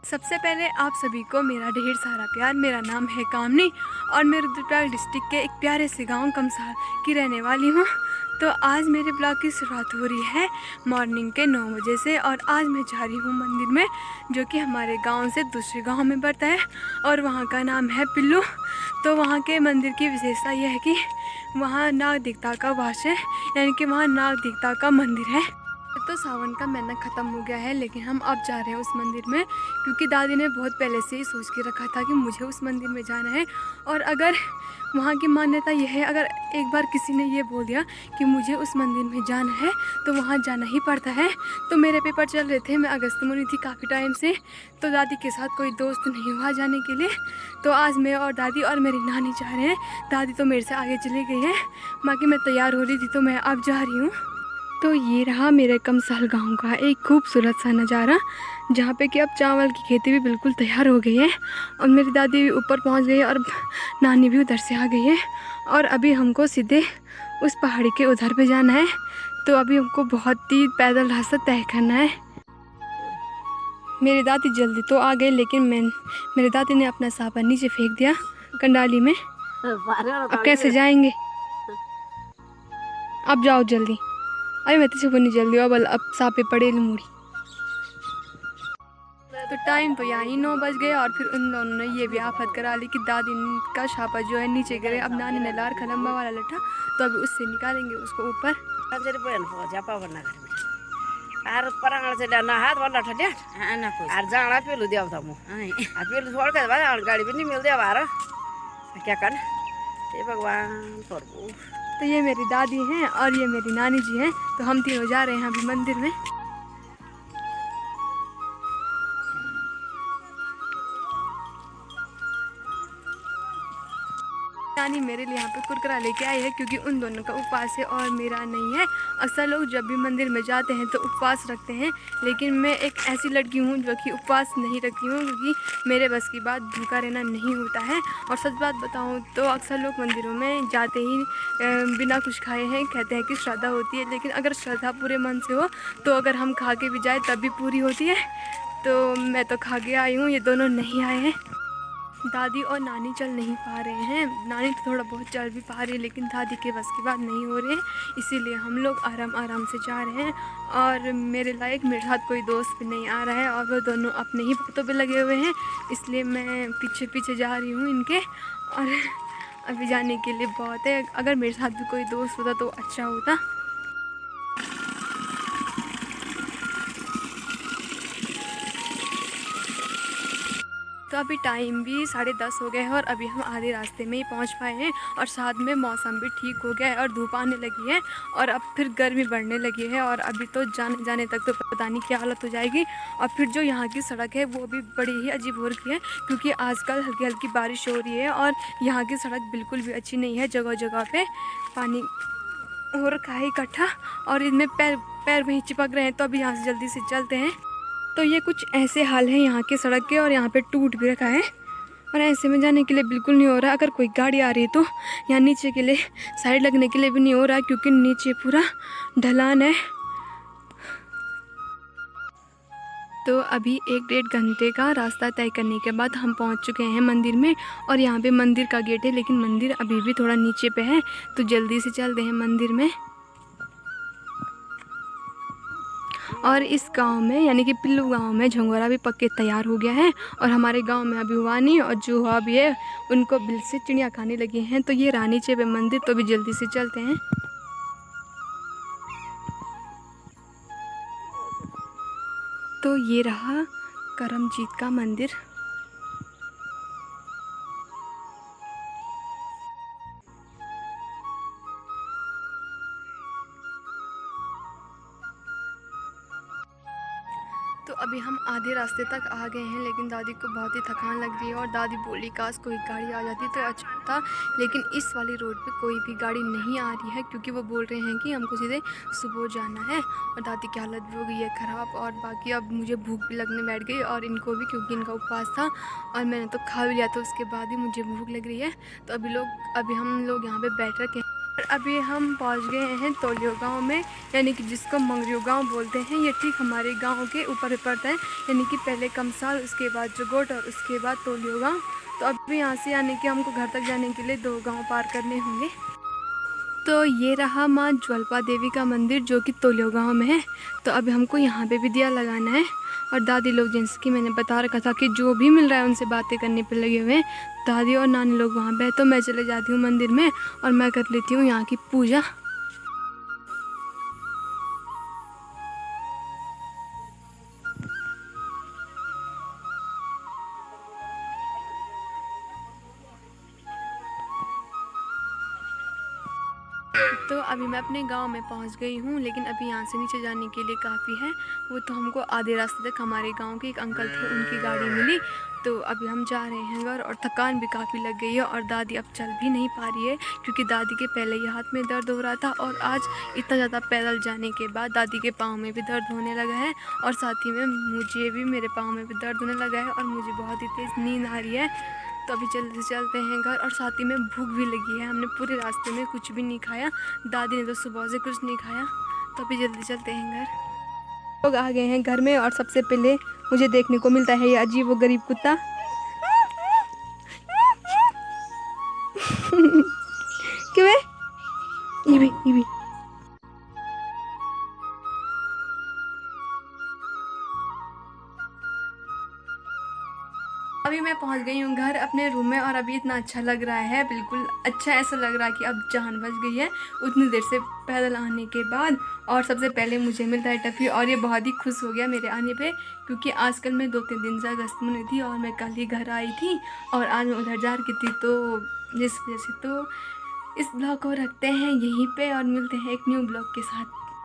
सबसे पहले आप सभी को मेरा ढेर सारा प्यार। मेरा नाम है कामनी और मैं रुद्रप्रयाग डिस्ट्रिक्ट के एक प्यारे से गांव कमसाल की रहने वाली हूं। तो आज मेरे ब्लॉग की शुरुआत हो रही है मॉर्निंग के 9 बजे से और आज मैं जा रही हूं मंदिर में, जो कि हमारे गांव से दूसरे गांव में पड़ता है और वहां का नाम है पिल्लू। तो वहां के मंदिर की विशेषता यह है कि वहाँ नाग देवता का वास है, यानी कि वहाँ नाग देवता का मंदिर है। तो सावन का महीना ख़त्म हो गया है, लेकिन हम अब जा रहे हैं उस मंदिर में, क्योंकि दादी ने बहुत पहले से ही सोच के रखा था कि मुझे उस मंदिर में जाना है। और अगर वहाँ की मान्यता यह है, अगर एक बार किसी ने ये बोल दिया कि मुझे उस मंदिर में जाना है तो वहाँ जाना ही पड़ता है। तो मेरे पेपर चल रहे थे, मैं अगस्त में हुई थी काफ़ी टाइम से, तो दादी के साथ कोई दोस्त नहीं हुआ जाने के लिए। तो आज मैं और दादी और मेरी नानी जा रहे हैं। दादी तो मेरे से आगे चली गई है, बाकी मैं तैयार हो रही थी तो मैं अब जा रही हूँ। तो ये रहा मेरे कमसाल गांव का एक खूबसूरत सा नज़ारा, जहाँ पे कि अब चावल की खेती भी बिल्कुल तैयार हो गई है और मेरी दादी भी ऊपर पहुँच गई है और नानी भी उधर से आ गई है। और अभी हमको सीधे उस पहाड़ी के उधर पे जाना है, तो अभी हमको बहुत ही पैदल रास्ता तय करना है। मेरी दादी जल्दी तो आ गई, लेकिन मेरी दादी ने अपना सामान नीचे फेंक दिया कंडाली में। अब कैसे जाएंगे? अब जाओ जल्दी। अरे मैं तो नहीं जल्दी अब सापे पड़े मुड़ी। तो टाइम तो यहाँ ही 9 बज गए और फिर उन दोनों ने ये भी आफत करा ली कि दादी का छापा जो है नीचे गिरे। अब नानी ने लार खलम्बा वाला लठा, तो अभी उससे निकालेंगे उसको ऊपर। आर परांगण से ना हाथ वाला ठड्या आर जाना पेलू देव था मु आ पेलू छोड़ के बाद गाड़ी भी नहीं मिल दे बाहर क्या कर हे भगवान प्रभु। तो ये मेरी दादी हैं और ये मेरी नानी जी हैं, तो हम तीनों जा रहे हैं अभी मंदिर में। नानी मेरे लिए यहाँ पे कुरकुरा लेके आई है, क्योंकि उन दोनों का उपवास है और मेरा नहीं है। अक्सर लोग जब भी मंदिर में जाते हैं तो उपवास रखते हैं, लेकिन मैं एक ऐसी लड़की हूँ जो कि उपवास नहीं रखती हूँ, क्योंकि मेरे बस की बात भूखा रहना नहीं होता है। और सच बात बताऊँ तो अक्सर लोग मंदिरों में जाते ही बिना कुछ खाए हैं, कहते हैं कि श्रद्धा होती है, लेकिन अगर श्रद्धा पूरे मन से हो तो अगर हम खा के भी जाए तब भी पूरी होती है। तो मैं तो खा के आई हूँ, ये दोनों नहीं आए हैं। दादी और नानी चल नहीं पा रहे हैं, नानी तो थोड़ा बहुत चल भी पा रही है, लेकिन दादी के बस की बात नहीं हो रही है, इसीलिए हम लोग आराम आराम से जा रहे हैं। और मेरे लायक मेरे साथ कोई दोस्त भी नहीं आ रहा है और वो दोनों अपने ही बातों पे लगे हुए हैं, इसलिए मैं पीछे पीछे जा रही हूँ इनके। और अभी जाने के लिए बहुत है, अगर मेरे साथ भी कोई दोस्त होता तो अच्छा होता। तो अभी टाइम भी 10:30 हो गए हैं और अभी हम आधे रास्ते में ही पहुंच पाए हैं और साथ में मौसम भी ठीक हो गया है और धूप आने लगी है और अब फिर गर्मी बढ़ने लगी है। और अभी तो जाने जाने तक तो पता नहीं क्या हालत हो जाएगी। और फिर जो यहाँ की सड़क है वो भी बड़ी ही अजीब हो रही है, क्योंकि आजकल हल्की हल्की बारिश हो रही है और यहाँ की सड़क बिल्कुल भी अच्छी नहीं है। जगह जगह पर पानी हो रखा है इकट्ठा और इनमें पैर वहीं चिपक रहे हैं। तो अभी यहाँ से जल्दी से चलते हैं। तो ये कुछ ऐसे हाल है यहाँ के सड़क के, और यहाँ पे टूट भी रखा है और ऐसे में जाने के लिए बिल्कुल नहीं हो रहा। अगर कोई गाड़ी आ रही है तो यहाँ नीचे के लिए साइड लगने के लिए भी नहीं हो रहा, क्योंकि नीचे पूरा ढलान है। तो अभी 1-1.5 घंटे का रास्ता तय करने के बाद हम पहुँच चुके हैं मंदिर में और यहाँ पे मंदिर का गेट है, लेकिन मंदिर अभी भी थोड़ा नीचे पे है, तो जल्दी से चलते हैं मंदिर में। और इस गांव में यानी कि पिल्लू गांव में झंगोरा भी पक के तैयार हो गया है और हमारे गांव में अभी हुआ नहीं, और जो हुआ भी है उनको बिल से चिड़िया खाने लगी हैं। तो ये रानी चेबे मंदिर, तो भी जल्दी से चलते हैं। तो ये रहा करमजीत का मंदिर। तो अभी हम आधे रास्ते तक आ गए हैं, लेकिन दादी को बहुत ही थकान लग रही है और दादी बोली काश कोई गाड़ी आ जाती तो अच्छा था, लेकिन इस वाली रोड पे कोई भी गाड़ी नहीं आ रही है, क्योंकि वो बोल रहे हैं कि हमको सीधे सुबह जाना है। और दादी की हालत भी हो गई है ख़राब, और बाकी अब मुझे भूख भी लगने बैठ गई और इनको भी, क्योंकि इनका उपवास था और मैंने तो खा भी लिया, तो उसके बाद ही मुझे भूख लग रही है। तो अभी हम लोग यहाँ पर बैठ रखे हैं। अभी हम पहुंच गए हैं तोलियो गांव में, यानी कि जिसको मंगरियो गांव बोलते हैं। ये ठीक हमारे गांव के ऊपर पड़ता है, यानी कि पहले कमसाल, उसके बाद जोगोट और उसके बाद तोलियो गांव। तो अभी यहाँ से यानी कि हमको घर तक जाने के लिए 2 गांव पार करने होंगे। तो ये रहा माँ ज्वल्पा देवी का मंदिर जो कि तोलियो गांव में है। तो अभी हमको यहाँ पे भी दिया लगाना है। और दादी लोग, जैसे कि मैंने बता रखा था कि जो भी मिल रहा है उनसे बातें करने पे लगे हुए हैं। दादी और नानी लोग वहाँ पे है, तो मैं चले जाती हूँ मंदिर में और मैं कर लेती हूँ यहाँ की पूजा। तो अभी मैं अपने गांव में पहुंच गई हूं, लेकिन अभी यहाँ से नीचे जाने के लिए काफ़ी है। वो तो हमको आधे रास्ते तक हमारे गांव के एक अंकल थे, उनकी गाड़ी मिली। तो अभी हम जा रहे हैं घर, और थकान भी काफ़ी लग गई है। और दादी अब चल भी नहीं पा रही है, क्योंकि दादी के पहले ही हाथ में दर्द हो रहा था, और आज इतना ज़्यादा पैदल जाने के बाद दादी के पाँव में भी दर्द होने लगा है। और साथ ही में मुझे भी, मेरे पाँव में भी दर्द होने लगा है, और मुझे बहुत ही तेज़ नींद आ रही है। तो अभी जल्दी से चलते हैं घर, और साथ ही में भूख भी लगी है। हमने पूरे रास्ते में कुछ भी नहीं खाया, दादी ने तो सुबह से कुछ नहीं खाया। तो अभी जल्दी चलते हैं घर। लोग आ गए हैं घर में, और सबसे पहले मुझे देखने को मिलता है ये अजीब व गरीब कुत्ता। क्यों है? ये भी। अभी मैं पहुंच गई हूँ घर अपने रूम में, और अभी इतना अच्छा लग रहा है, बिल्कुल अच्छा ऐसा लग रहा है कि अब जान बच गई है उतनी देर से पैदल आने के बाद। और सबसे पहले मुझे मिलता है टफ़ी, और ये बहुत ही खुश हो गया मेरे आने पे, क्योंकि आजकल मैं 2-3 दिन से अगस्त में नहीं थी, और मैं कल ही घर आई थी, और आज मैं उधर जा रही थी। तो जिस वजह से तो इस ब्लॉग को रखते हैं यहीं पे, और मिलते हैं एक न्यू ब्लॉग के साथ।